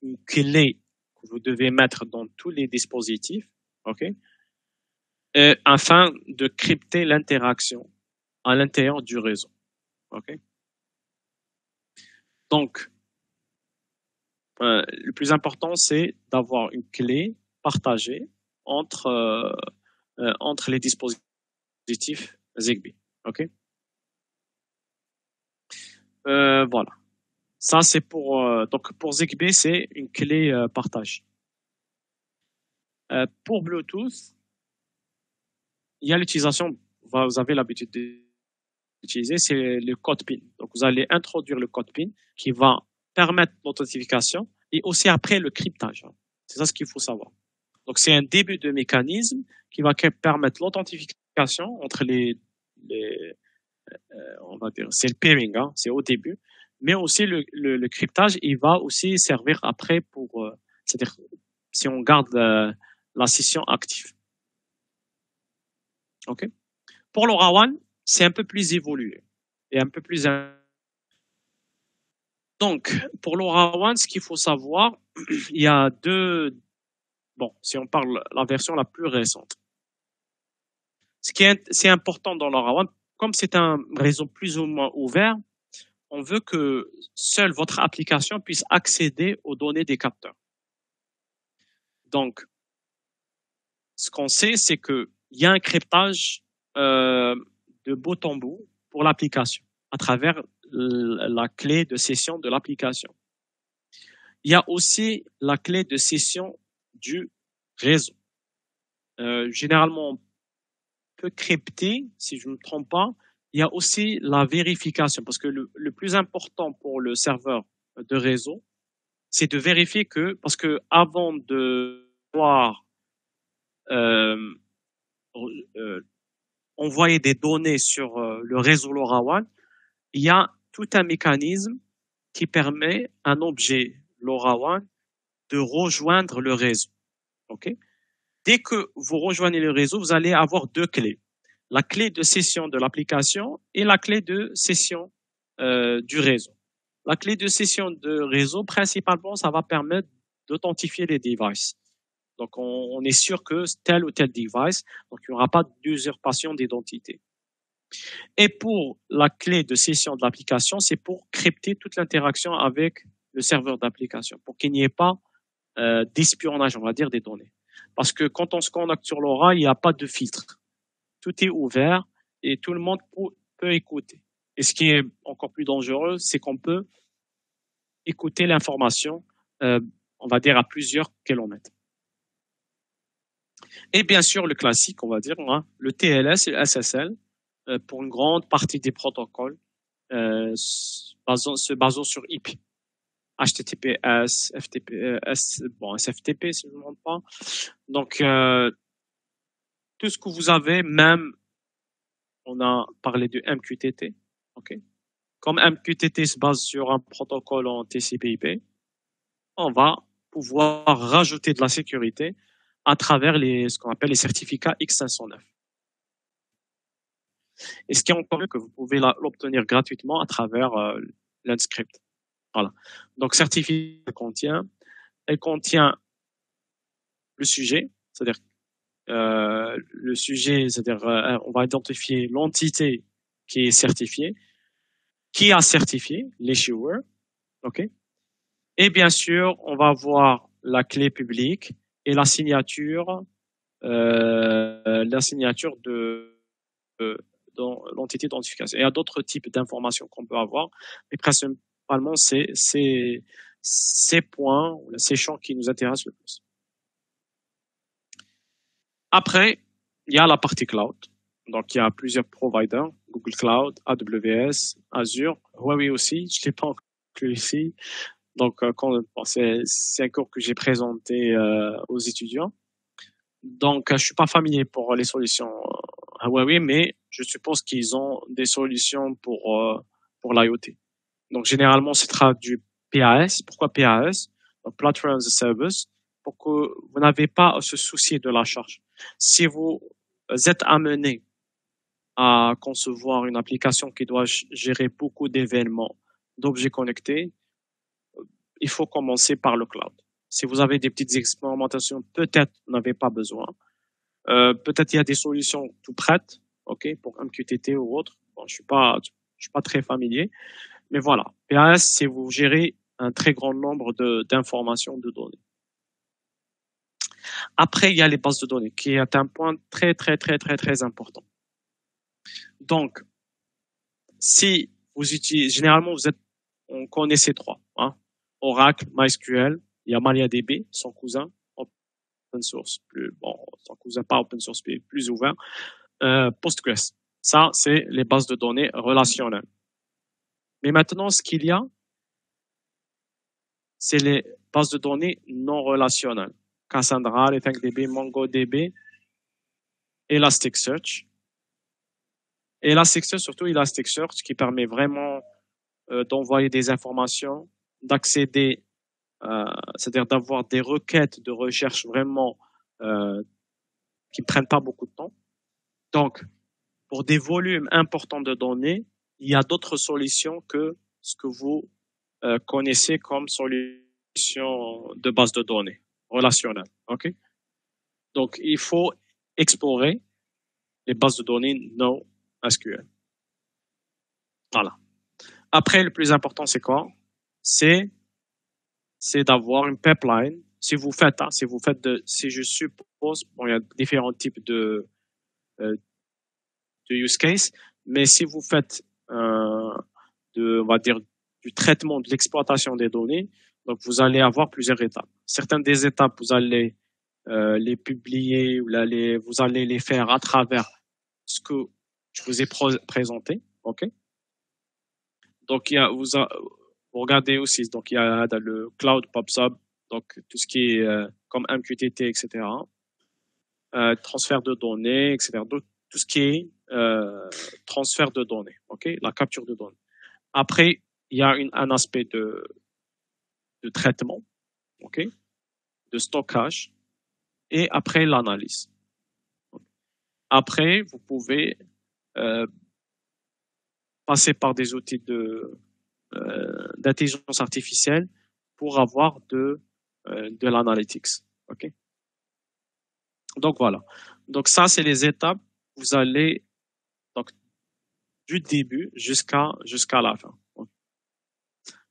une clé que vous devez mettre dans tous les dispositifs, okay, afin de crypter l'interaction à l'intérieur du réseau. Okay. Donc, le plus important, c'est d'avoir une clé partagée entre les dispositifs Zigbee. Okay. Voilà. Ça, c'est donc pour Zigbee, c'est une clé partagée. Pour Bluetooth, il y a l'utilisation, vous avez l'habitude d'utiliser, c'est le code PIN. Donc, vous allez introduire le code PIN qui va permettre l'authentification et aussi après le cryptage. C'est ça ce qu'il faut savoir. Donc, c'est un début de mécanisme qui va permettre l'authentification entre on va dire, c'est le pairing, hein, c'est au début, mais aussi le cryptage, il va aussi servir après pour, c'est-à-dire si on garde la session active. Ok. Pour LoRaWAN, c'est un peu plus évolué et un peu plus. Donc, pour LoRaWAN, ce qu'il faut savoir, il y a deux. Bon, si on parle la version la plus récente. C'est important dans LoRaWAN, comme c'est un réseau plus ou moins ouvert, on veut que seule votre application puisse accéder aux données des capteurs. Donc, ce qu'on sait, c'est qu'il y a un cryptage de bout en bout pour l'application à travers la clé de session de l'application. Il y a aussi la clé de session du réseau. Généralement, on peut crypter, si je ne me trompe pas. Il y a aussi la vérification, parce que le plus important pour le serveur de réseau, c'est de vérifier que, parce que avant de pouvoir envoyer des données sur le réseau LoRaWAN, il y a tout un mécanisme qui permet à un objet LoRaWAN de rejoindre le réseau. Okay? Dès que vous rejoignez le réseau, vous allez avoir deux clés. La clé de session de l'application et la clé de session du réseau. La clé de session de réseau, principalement, ça va permettre d'authentifier les devices. Donc, on est sûr que tel ou tel device, donc il n'y aura pas d'usurpation d'identité. Et pour la clé de session de l'application, c'est pour crypter toute l'interaction avec le serveur d'application, pour qu'il n'y ait pas d'espionnage, on va dire, des données. Parce que quand on se connecte sur LoRa, il n'y a pas de filtre. Tout est ouvert et tout le monde peut écouter. Et ce qui est encore plus dangereux, c'est qu'on peut écouter l'information, on va dire, à plusieurs kilomètres. Et bien sûr, le classique, on va dire, hein, le TLS et le SSL, pour une grande partie des protocoles, se basant sur IP. HTTPS, FTPS, bon, SFTP, si je ne me trompe pas. Donc, tout ce que vous avez, même, on a parlé de MQTT, ok. Comme MQTT se base sur un protocole en TCP/IP, on va pouvoir rajouter de la sécurité à travers ce qu'on appelle les certificats X509. Et ce qui est encore mieux, que vous pouvez l'obtenir gratuitement à travers l'Unscript. Voilà. Donc, certificat elle contient le sujet, c'est-à-dire le sujet, c'est-à-dire on va identifier l'entité qui est certifiée, qui a certifié, l'issuer, ok. Et bien sûr, on va avoir la clé publique et la signature de l'entité d'identification. Il y a d'autres types d'informations qu'on peut avoir, mais principalement c'est ces points, ces champs qui nous intéressent le plus. Après, il y a la partie cloud. Donc, il y a plusieurs providers, Google Cloud, AWS, Azure, Huawei aussi, je ne l'ai pas inclus ici. Donc, c'est un cours que j'ai présenté aux étudiants. Donc, je suis pas familier pour les solutions Huawei, mais je suppose qu'ils ont des solutions pour l'IoT. Donc, généralement, ce sera du PaaS. Pourquoi PaaS? Donc, Platform as a Service, pour que vous n'avez pas à se soucier de la charge. Si vous êtes amené à concevoir une application qui doit gérer beaucoup d'événements, d'objets connectés, il faut commencer par le cloud. Si vous avez des petites expérimentations, peut-être vous n'avez pas besoin. Peut-être il y a des solutions tout prêtes, ok, pour MQTT ou autre. Bon, je suis pas très familier, mais voilà. PaaS, c'est vous gérez un très grand nombre d'informations, de données. Après, il y a les bases de données, qui est un point très, très, très, très, très important. Donc, si vous utilisez, généralement, on connaît ces trois, hein. Oracle, MySQL, il y a MariaDB, son cousin, open source, son cousin pas open source, mais plus ouvert, Postgres. Ça, c'est les bases de données relationnelles. Mais maintenant, ce qu'il y a, c'est les bases de données non relationnelles. Cassandra, RetangDB, MongoDB, Elasticsearch. Elasticsearch, surtout Elasticsearch, qui permet vraiment d'envoyer des informations, d'accéder, c'est-à-dire d'avoir des requêtes de recherche vraiment qui ne prennent pas beaucoup de temps. Donc, pour des volumes importants de données, il y a d'autres solutions que ce que vous connaissez comme solution de base de données relationnelle. OK? Donc, il faut explorer les bases de données NoSQL. Voilà. Après, le plus important, c'est quoi? C'est d'avoir une pipeline. Si je suppose, bon, il y a différents types de use case, mais si vous faites on va dire, du traitement de l'exploitation des données, donc vous allez avoir plusieurs étapes. Certaines des étapes, vous allez les publier ou vous allez les faire à travers ce que je vous ai présenté, ok? Donc vous regardez aussi, donc il y a le cloud PubSub, donc tout ce qui est comme MQTT, etc. Transfert de données, etc. Donc, tout ce qui est transfert de données, ok? La capture de données. Après, il y a un aspect de traitement, ok? De stockage, et après l'analyse. Après, vous pouvez passer par des outils d'intelligence artificielle pour avoir de l'analytics. Ok. Donc voilà. Donc ça, c'est les étapes. Vous allez donc du début jusqu'à la fin.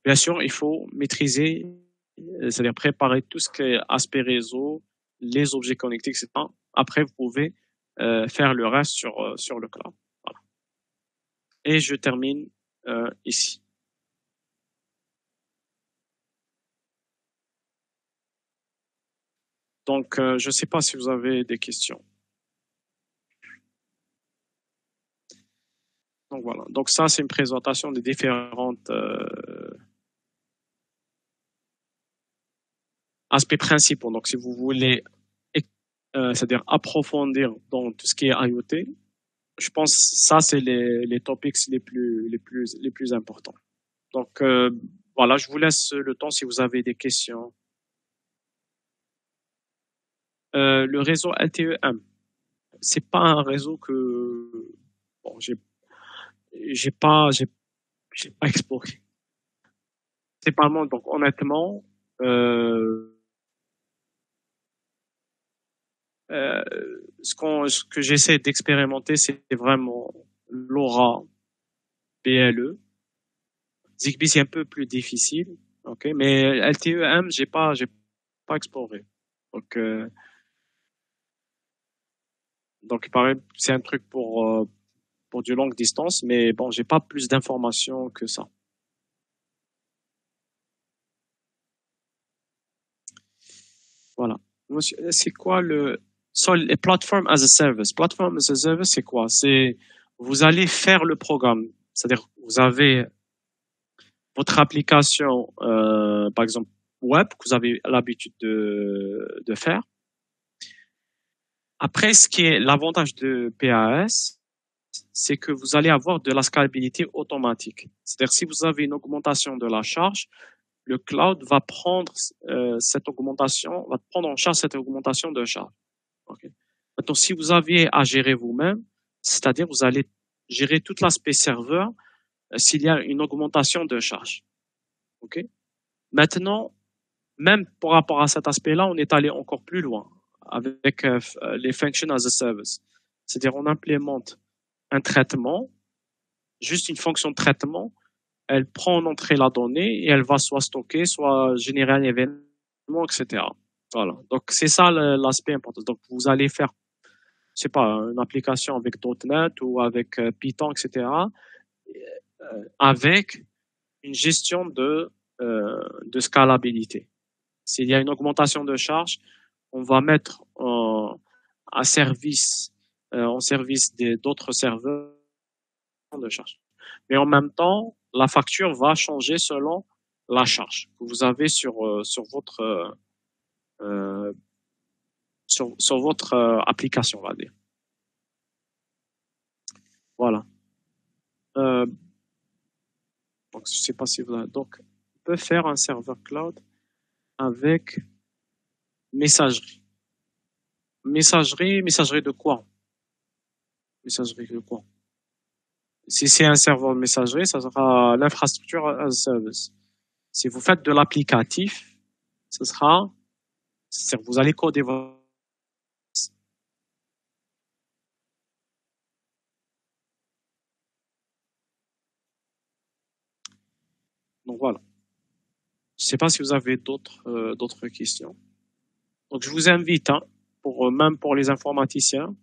Bien sûr, il faut maîtriser, c'est-à-dire préparer tout ce qui est aspect réseau, les objets connectés, etc. Après, vous pouvez faire le reste sur le cloud. Voilà. Et je termine ici. Donc, je ne sais pas si vous avez des questions. Donc voilà. Donc ça, c'est une présentation des différentes aspects principaux. Donc, si vous voulez, c'est-à-dire approfondir dans tout ce qui est IoT, je pense que ça, c'est les topics les plus importants. Donc, voilà, je vous laisse le temps si vous avez des questions. Le réseau LTE-M, c'est pas un réseau que bon, j'ai pas exploré. C'est pas le monde. Donc, honnêtement, ce que j'essaie d'expérimenter, c'est vraiment LoRa, BLE. Zigbee, c'est un peu plus difficile, ok, mais LTE-M, j'ai pas exploré. Donc, il paraît que c'est un truc pour du longue distance, mais bon, j'ai pas plus d'informations que ça. Voilà. C'est quoi les platform as a service? Platform as a service, c'est quoi? C'est, vous allez faire le programme. C'est-à-dire, vous avez votre application, par exemple, web, que vous avez l'habitude de faire. Après, ce qui est l'avantage de PAS, c'est que vous allez avoir de la scalabilité automatique. C'est-à-dire, si vous avez une augmentation de la charge, le cloud va prendre va prendre en charge cette augmentation de charge. Okay. Maintenant, si vous aviez à gérer vous-même, c'est-à-dire vous allez gérer tout l'aspect serveur s'il y a une augmentation de charge. Okay. Maintenant, même par rapport à cet aspect-là, on est allé encore plus loin avec les functions as a service. C'est-à-dire on implémente un traitement, juste une fonction de traitement, elle prend en entrée la donnée et elle va soit stocker, soit générer un événement, etc. Voilà. Donc c'est ça l'aspect important. Donc vous allez faire, je sais pas, une application avec .NET ou avec Python, etc. Avec une gestion de scalabilité. S'il y a une augmentation de charge, on va mettre en service d'autres serveurs de charge. Mais en même temps, la facture va changer selon la charge que vous avez sur votre sur votre application, on va dire. Voilà. Donc, je sais pas si vous avez... Donc, on peut faire un serveur cloud avec messagerie. Messagerie de quoi? Messagerie de quoi? Si c'est un serveur de messagerie, ça sera l'infrastructure as a service. Si vous faites de l'applicatif, ce sera, c'est-à-dire vous allez coder votre... Donc voilà. Je ne sais pas si vous avez d'autres questions. Donc je vous invite, hein, même pour les informaticiens,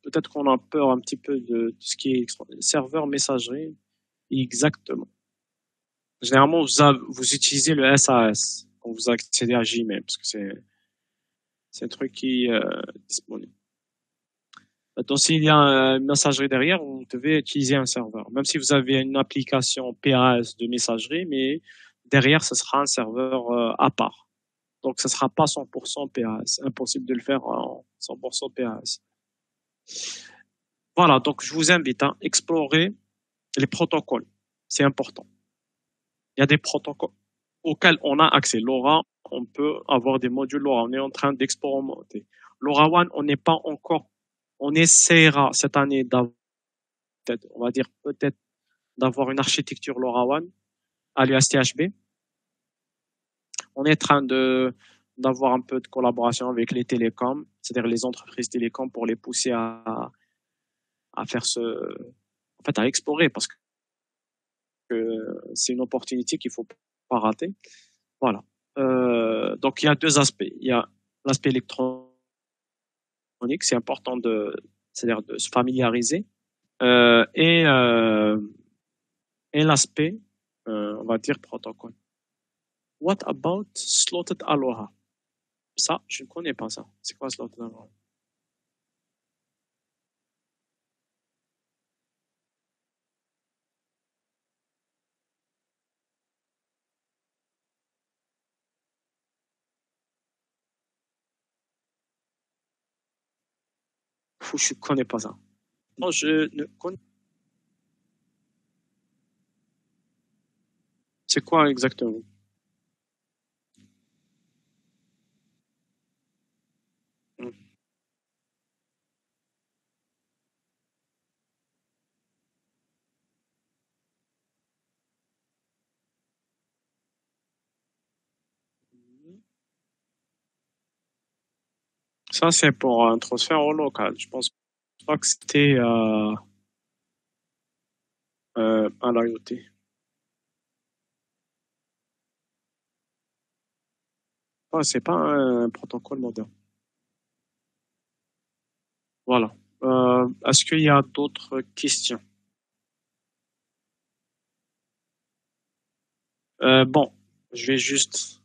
peut-être qu'on a peur un petit peu de tout ce qui est serveur messagerie. Exactement. Généralement, vous utilisez le SAS quand vous accédez à Gmail, parce que c'est un truc qui est disponible. Donc, s'il y a une messagerie derrière, vous devez utiliser un serveur. Même si vous avez une application PAS de messagerie, mais derrière, ce sera un serveur à part. Donc, ce ne sera pas 100% PAS. Impossible de le faire en 100% PAS. Voilà, donc je vous invite à explorer les protocoles. C'est important. Il y a des protocoles auxquels on a accès. LoRa, on peut avoir des modules LoRa. On est en train d'expérimenter. LoRaWAN, on n'est pas encore. On essaiera cette année d'avoir, on va dire peut-être d'avoir une architecture LoRaWAN à l'USTHB. On est en train d'avoir un peu de collaboration avec les télécoms, c'est-à-dire les entreprises télécoms pour les pousser à faire en fait, à explorer parce que c'est une opportunité qu'il faut pas rater. Voilà. Donc, il y a deux aspects. Il y a l'aspect électronique, c'est important c'est-à-dire de se familiariser, euh, et, euh, et l'aspect, on va dire, protocole. What about Slotted Aloha? Ça, je ne connais pas ça. C'est quoi Slotted Aloha? Je ne connais pas ça. Non, je ne connais. C'est quoi exactement? Ça, c'est pour un transfert au local. Je pense pas que c'était à l'IoT. Ah, c'est pas un protocole moderne. Voilà. Est-ce qu'il y a d'autres questions? Bon, je vais juste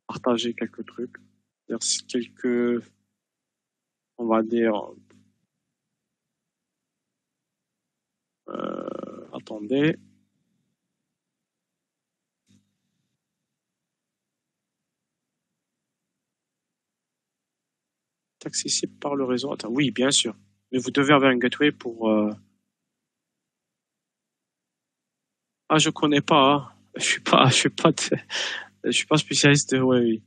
partager quelques trucs. Quelques, on va dire, attendez. C'est accessible par le réseau. Attends, oui, bien sûr. Mais vous devez avoir un gateway pour. Ah, je connais pas, hein. Je suis pas spécialiste de Huawei.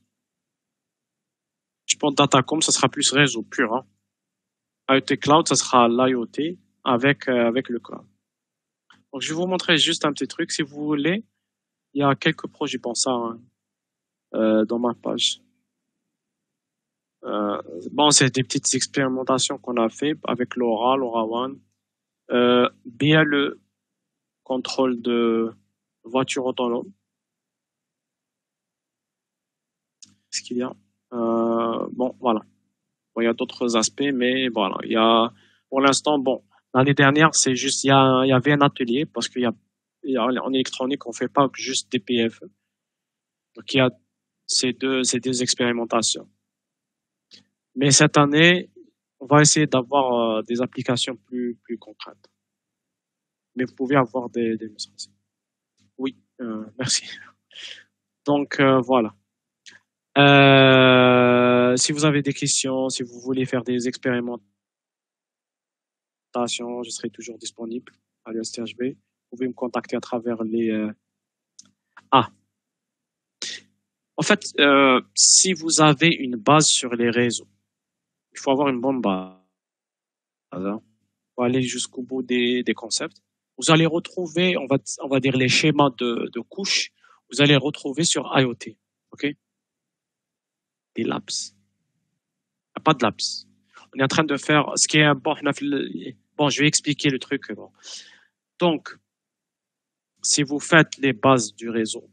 Je pense Datacom, ça sera plus réseau pur, hein. IoT Cloud, ça sera l'IoT avec le cloud. Donc, je vais vous montrer juste un petit truc. Si vous voulez, il y a quelques projets pour ça, hein, dans ma page. Euh, bon, c'est des petites expérimentations qu'on a fait avec LoRaWAN. Bien le contrôle de voiture autonome. Ce qu'il y a. Bon, voilà. Bon, il y a d'autres aspects, mais voilà. Il y a, pour l'instant, bon, l'année dernière, c'est juste, il y avait un atelier parce en électronique, on fait pas juste des PFE. Donc, il y a ces deux expérimentations. Mais cette année, on va essayer d'avoir des applications plus concrètes. Mais vous pouvez avoir des démonstrations. Oui, merci. Donc, voilà. Si vous avez des questions, si vous voulez faire des expérimentations, je serai toujours disponible. à l'USTHB. Vous pouvez me contacter à travers les... Ah, en fait, si vous avez une base sur les réseaux, il faut avoir une bonne base. Hein. Pour aller jusqu'au bout des concepts. Vous allez retrouver, on va dire, les schémas de couches, vous allez retrouver sur IoT. OK? Des labs. Il n'y a pas de labs. On est en train de faire ce qui est bon. Bon, je vais expliquer le truc. Bon. Donc, si vous faites les bases du réseau,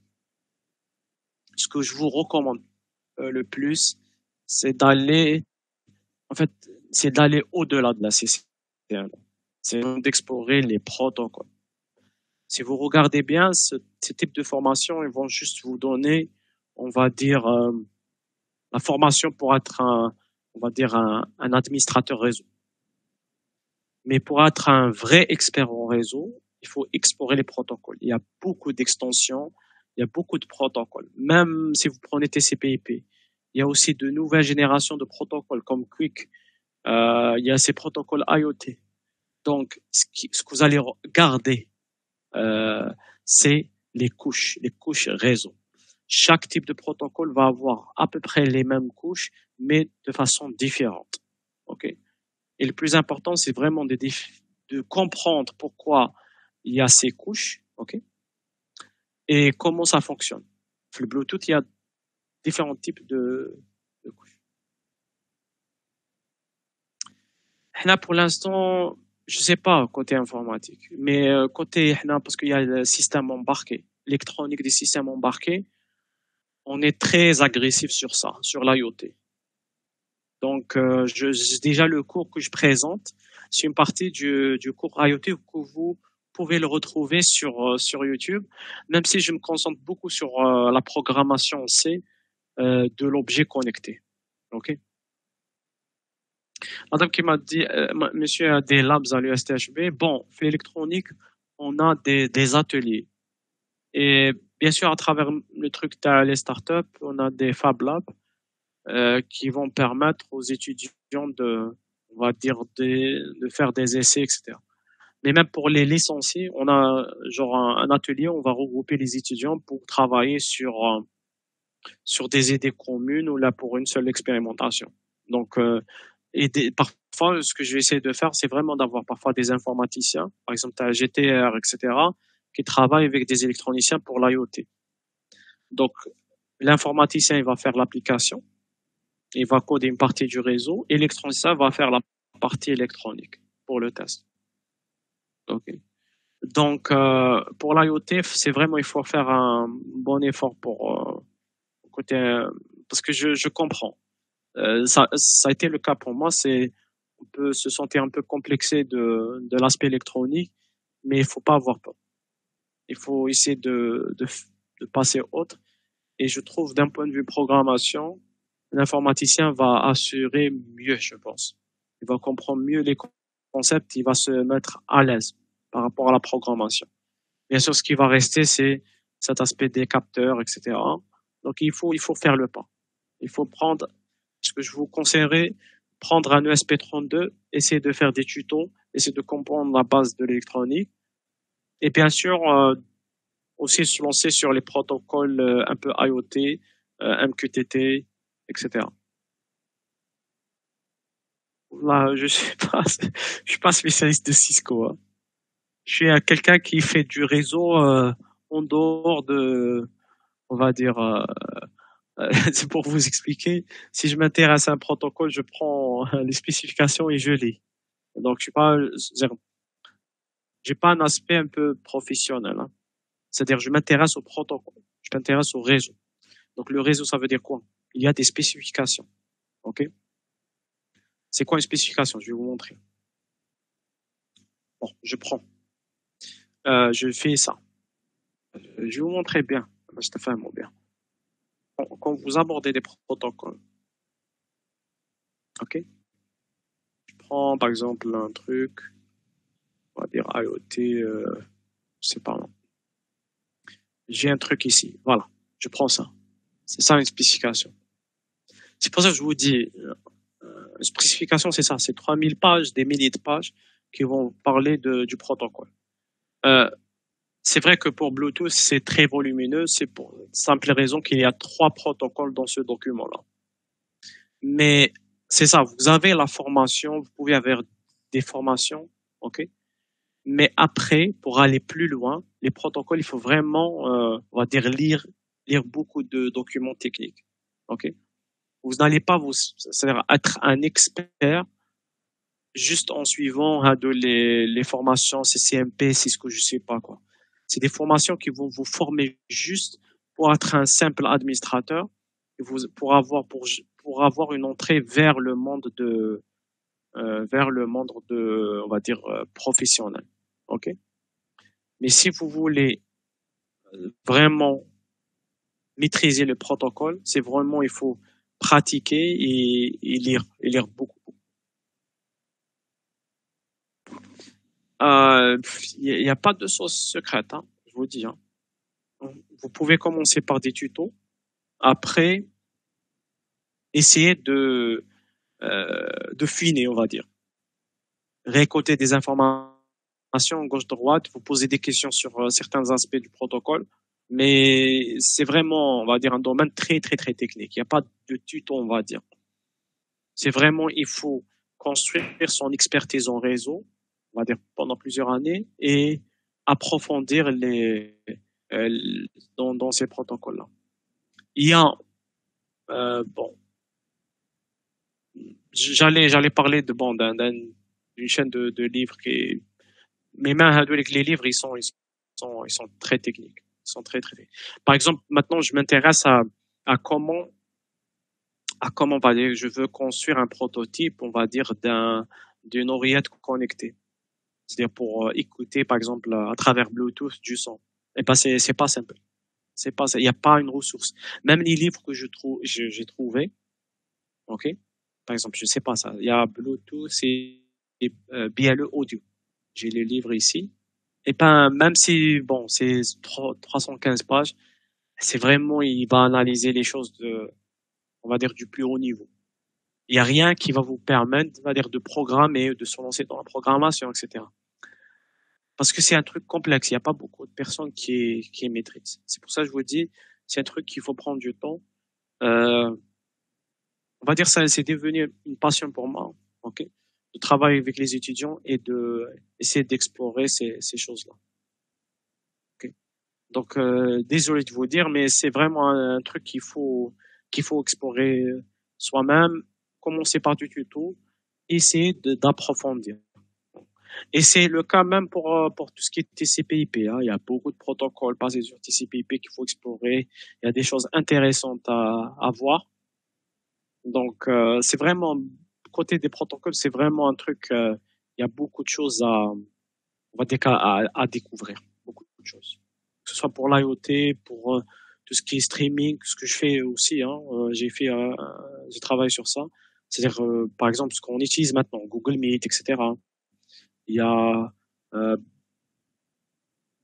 ce que je vous recommande le plus, c'est d'aller, en fait, c'est d'aller au-delà de la CCTL. C'est d'explorer les protocoles. Si vous regardez bien, ce type de formation, ils vont juste vous donner, on va dire, la formation pour être on va dire un administrateur réseau. Mais pour être un vrai expert en réseau, il faut explorer les protocoles. Il y a beaucoup d'extensions, il y a beaucoup de protocoles. Même si vous prenez TCP/IP, il y a aussi de nouvelles générations de protocoles comme QUIC. Il y a ces protocoles IoT. Donc, ce que vous allez garder, c'est les couches réseau. Chaque type de protocole va avoir à peu près les mêmes couches, mais de façon différente. OK? Et le plus important, c'est vraiment de comprendre pourquoi il y a ces couches, OK? Et comment ça fonctionne. Le Bluetooth, il y a différents types de couches. Là, pour l'instant, je sais pas côté informatique, mais côté, parce qu'il y a le système embarqué, l'électronique des systèmes embarqués, on est très agressif sur ça, sur l'IoT. Donc, déjà le cours que je présente, c'est une partie du cours IoT que vous pouvez le retrouver sur YouTube, même si je me concentre beaucoup sur la programmation C de l'objet connecté. OK? Madame qui m'a dit, monsieur a des labs à l'USTHB. Bon, fait électronique, on a des ateliers. Et bien sûr, à travers le truc les startups, on a des Fab Labs qui vont permettre aux étudiants on va dire, de faire des essais, etc. Mais même pour les licenciés, on a genre un atelier, on va regrouper les étudiants pour travailler sur des idées communes ou là pour une seule expérimentation. Donc, parfois, ce que je vais essayer de faire, c'est vraiment d'avoir parfois des informaticiens, par exemple, tu as GTR, etc., qui travaillent avec des électroniciens pour l'IoT. Donc, l'informaticien, il va faire l'application, il va coder une partie du réseau, et l'électronicien va faire la partie électronique pour le test. Okay. Donc, pour l'IoT, c'est vraiment, il faut faire un bon effort pour côté, parce que je comprends. Ça a été le cas pour moi. On peut se sentir un peu complexé de l'aspect électronique, mais il faut pas avoir peur. Il faut essayer de passer autre. Et je trouve d'un point de vue programmation, l'informaticien va assurer mieux, je pense. Il va comprendre mieux les concepts, il va se mettre à l'aise par rapport à la programmation. Bien sûr, ce qui va rester, c'est cet aspect des capteurs, etc. Donc, il faut faire le pas. Il faut prendre, ce que je vous conseillerais, prendre un ESP32, essayer de faire des tutos, essayer de comprendre la base de l'électronique. Et bien sûr, aussi se lancer sur les protocoles un peu IoT, MQTT, etc. Là, je suis pas spécialiste de Cisco. Hein. Je suis quelqu'un qui fait du réseau en dehors on va dire, c'est pour vous expliquer. Si je m'intéresse à un protocole, je prends les spécifications et je lis. Donc, j'ai pas un aspect un peu professionnel. Hein. C'est-à-dire, je m'intéresse au protocole, je m'intéresse au réseau. Donc, le réseau, ça veut dire quoi? Il y a des spécifications. OK? C'est quoi une spécification? Je vais vous montrer. Bon, je prends. Je fais ça. Je vais vous montrer bien. Je te fais un mot bien. Quand vous abordez des protocoles, OK? Je prends, par exemple, un truc, on va dire IoT, je sais pas. Non. J'ai un truc ici. Voilà. Je prends ça. C'est ça une spécification. C'est pour ça que je vous dis, une spécification, c'est ça. C'est 3000 pages, des milliers de pages qui vont parler du protocole. Euh, c'est vrai que pour Bluetooth, c'est très volumineux. C'est pour simple raison qu'il y a 3 protocoles dans ce document-là. Mais c'est ça, vous avez la formation, vous pouvez avoir des formations, ok? Mais après, pour aller plus loin, les protocoles, il faut vraiment, on va dire, lire beaucoup de documents techniques, ok? Vous n'allez pas c'est-à-dire être un expert juste en suivant les formations CCMP, c'est ce que je sais pas quoi. C'est des formations qui vont vous former juste pour être un simple administrateur, et pour avoir une entrée vers le monde on va dire professionnel. Ok. Mais si vous voulez vraiment maîtriser le protocole, c'est vraiment il faut pratiquer et lire beaucoup. Il y a pas de sauce secrète, hein, je vous dis. Hein. Vous pouvez commencer par des tutos. Après, essayer de finer, on va dire. Récolter des informations gauche-droite, vous poser des questions sur certains aspects du protocole. Mais c'est vraiment, on va dire, un domaine très, très, très technique. Il n'y a pas de tuto, on va dire. C'est vraiment, il faut construire son expertise en réseau, on va dire, pendant plusieurs années et approfondir euh, dans ces protocoles-là. Il y a, bon, j'allais parler de bon d'une chaîne de livres mais même avec les livres ils sont très techniques, ils sont très très. Par exemple, maintenant je m'intéresse à comment on va dire je veux construire un prototype, on va dire d'une oreillette connectée, c'est-à-dire pour écouter par exemple à travers Bluetooth du son. Et ben c'est pas simple, c'est pas il n'y a pas une ressource. Même les livres que j'ai trouvé, ok. Par exemple, je sais pas ça. Il y a Bluetooth et BLE Audio. J'ai les livres ici. Et ben, même si, bon, c'est 315 pages, c'est vraiment, il va analyser les choses on va dire, du plus haut niveau. Il n'y a rien qui va vous permettre, on va dire, de programmer, de se lancer dans la programmation, etc. Parce que c'est un truc complexe. Il n'y a pas beaucoup de personnes qui maîtrisent. C'est pour ça que je vous dis, c'est un truc qu'il faut prendre du temps. Euh, on va dire ça, c'est devenu une passion pour moi, ok, de travailler avec les étudiants et de essayer d'explorer ces choses-là. Ok. Donc désolé de vous dire, mais c'est vraiment un truc qu'il faut explorer soi-même, commencer par du tuto, essayer d'approfondir. Et c'est le cas même pour tout ce qui est TCP/IP. Hein. Il y a beaucoup de protocoles basés sur TCP/IP qu'il faut explorer. Il y a des choses intéressantes à voir. Donc, c'est vraiment, côté des protocoles, c'est vraiment un truc, il y a beaucoup de choses on va dire à découvrir. Beaucoup de choses. Que ce soit pour l'IoT, pour tout ce qui est streaming, ce que je fais aussi, hein, j'ai travaillé sur ça. C'est-à-dire, par exemple, ce qu'on utilise maintenant, Google Meet, etc. Il y a,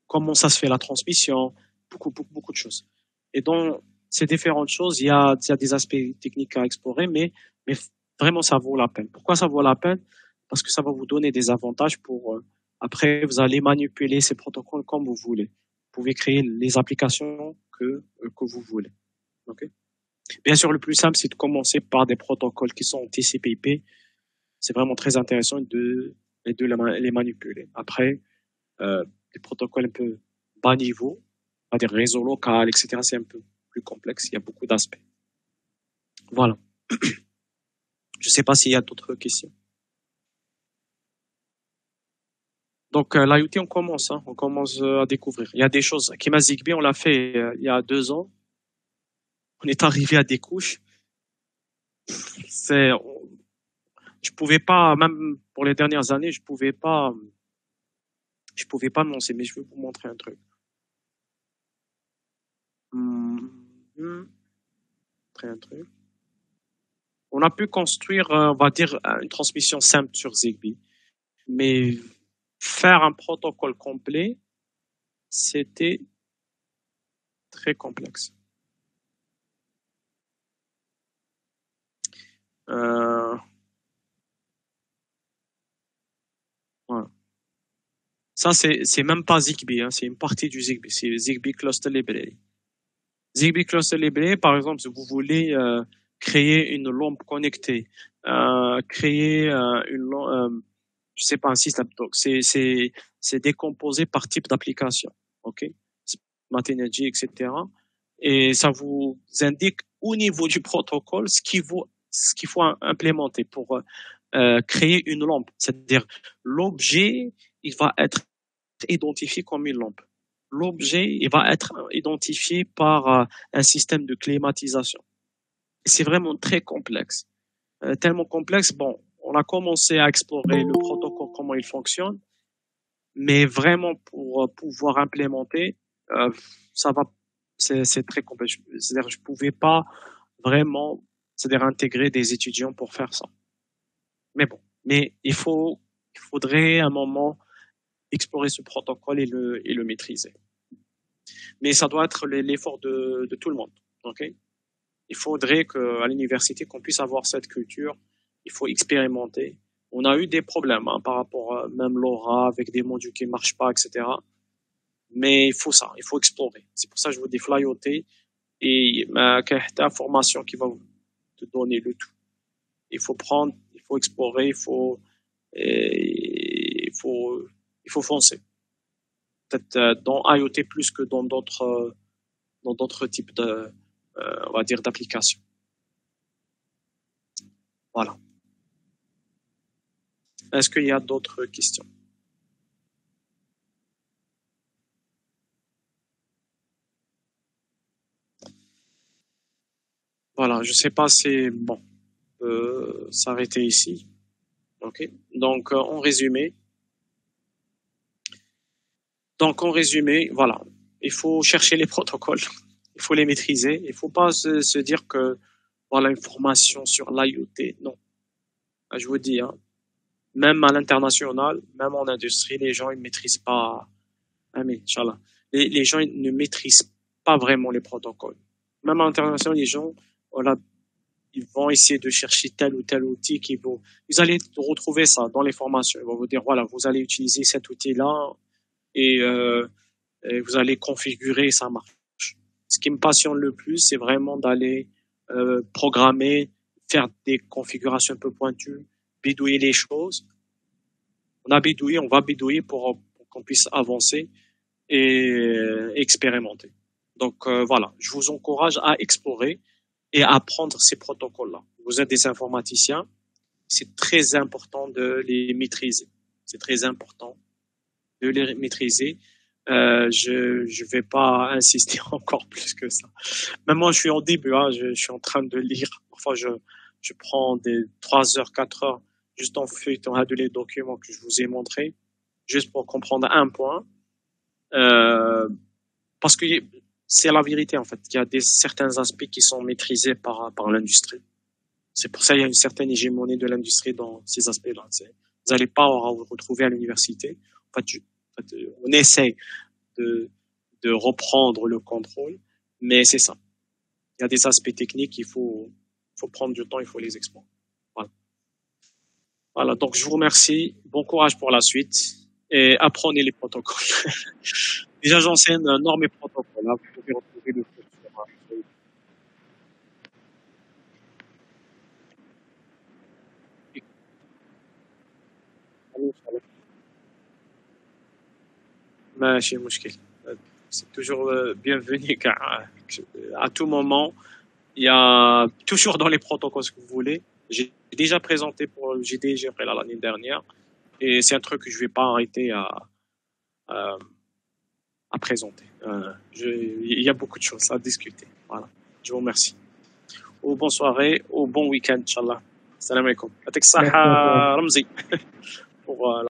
comment ça se fait la transmission, beaucoup de choses. Et dans ces différentes choses, il y a des aspects techniques à explorer, mais vraiment, ça vaut la peine. Pourquoi ça vaut la peine? Parce que ça va vous donner des avantages pour, après, vous allez manipuler ces protocoles comme vous voulez. Vous pouvez créer les applications que vous voulez. Okay. Bien sûr, le plus simple, c'est de commencer par des protocoles qui sont TCP/IP. C'est vraiment très intéressant de les manipuler. Après, des protocoles un peu bas niveau, on va dire réseau local, etc. C'est un peu plus complexe. Il y a beaucoup d'aspects. Voilà. Je ne sais pas s'il y a d'autres questions. Donc, l'IoT, on commence. Hein, on commence à découvrir. Il y a des choses. Kima Zigbee, on l'a fait il y a 2 ans. On est arrivé à des couches. C'est, je pouvais pas, même pour les dernières années, je pouvais pas me lancer. Mais je vais vous montrer un truc. Montrer un truc. On a pu construire, on va dire, une transmission simple sur Zigbee. Mais faire un protocole complet, c'était très complexe. Euh, voilà. Ça, c'est même pas Zigbee, hein, c'est une partie du Zigbee. C'est Zigbee Cluster Library. Zigbee Cluster Library, par exemple, si vous voulez créer une lampe connectée, créer je sais pas, un système. Donc, c'est décomposé par type d'application. OK? Smart Energy, etc. Et ça vous indique au niveau du protocole ce qu'il faut implémenter pour créer une lampe. C'est-à-dire, l'objet, il va être identifié comme une lampe. L'objet, il va être identifié par un système de climatisation. C'est vraiment très complexe. Tellement complexe, bon, on a commencé à explorer le protocole, comment il fonctionne, mais vraiment pour pouvoir implémenter, ça va, c'est très complexe. C'est-à-dire, je pouvais pas vraiment, c'est-à-dire intégrer des étudiants pour faire ça. Mais bon, mais il faudrait un moment explorer ce protocole et le maîtriser. Mais ça doit être l'effort de tout le monde. Ok? Il faudrait qu'à l'université, qu'on puisse avoir cette culture. Il faut expérimenter. On a eu des problèmes hein, par rapport à même l'aura avec des modules qui ne marchent pas, etc. Mais il faut ça, il faut explorer. C'est pour ça que je vous dis flyoter et la formation qui va te donner le tout. Il faut prendre, il faut explorer, il faut foncer. Peut-être dans IoT plus que dans d'autres types on va dire d'applications. Voilà. Est-ce qu'il y a d'autres questions? Voilà, je sais pas si bon s'arrêter ici. Ok. Donc en résumé, voilà, il faut chercher les protocoles, il faut les maîtriser. Il faut pas se dire que voilà une formation sur l'IoT. Non, je vous dis, hein, même à l'international, même en industrie, les gens ils maîtrisent pas. Ah, mais Inch'Allah, les gens ils ne maîtrisent pas vraiment les protocoles. Même à l'international, les gens, voilà, ils vont essayer de chercher tel ou tel outil vous allez retrouver ça dans les formations. Ils vont vous dire, voilà, vous allez utiliser cet outil-là et, et vous allez configurer, ça marche. Ce qui me passionne le plus, c'est vraiment d'aller programmer, faire des configurations un peu pointues, bidouiller les choses. On va bidouiller pour qu'on puisse avancer et expérimenter. Donc voilà, je vous encourage à explorer et à apprendre ces protocoles-là. Vous êtes des informaticiens, c'est très important de les maîtriser. C'est très important de les maîtriser. Je vais pas insister encore plus que ça. Même moi, je suis en début, hein, je suis en train de lire. Parfois, je prends des 3 heures, 4 heures juste en feuilletant les documents que je vous ai montrés, juste pour comprendre un point. Parce que c'est la vérité, en fait. Il y a certains aspects qui sont maîtrisés par l'industrie. C'est pour ça qu'il y a une certaine hégémonie de l'industrie dans ces aspects-là. Vous n'allez pas vous retrouver à l'université. En fait, on essaie de reprendre le contrôle, mais c'est ça. Il y a des aspects techniques, il faut prendre du temps, il faut les explorer. Voilà. Voilà, donc je vous remercie. Bon courage pour la suite et apprenez les protocoles. Déjà, j'enseigne normes et protocoles. Hein. Vous pouvez retrouver le cours sur ماشي مشكل. C'est toujours bienvenu car à tout moment, il y a toujours dans les protocoles ce que vous voulez. J'ai déjà présenté pour le GDG l'année dernière et c'est un truc que je vais pas arrêter à présenter. Il y a beaucoup de choses à discuter. Voilà. Je vous remercie. Au bonne soirée, au bon week-end, Inch'Allah. Salam alaikum. Yatik saha Ramzi. Pour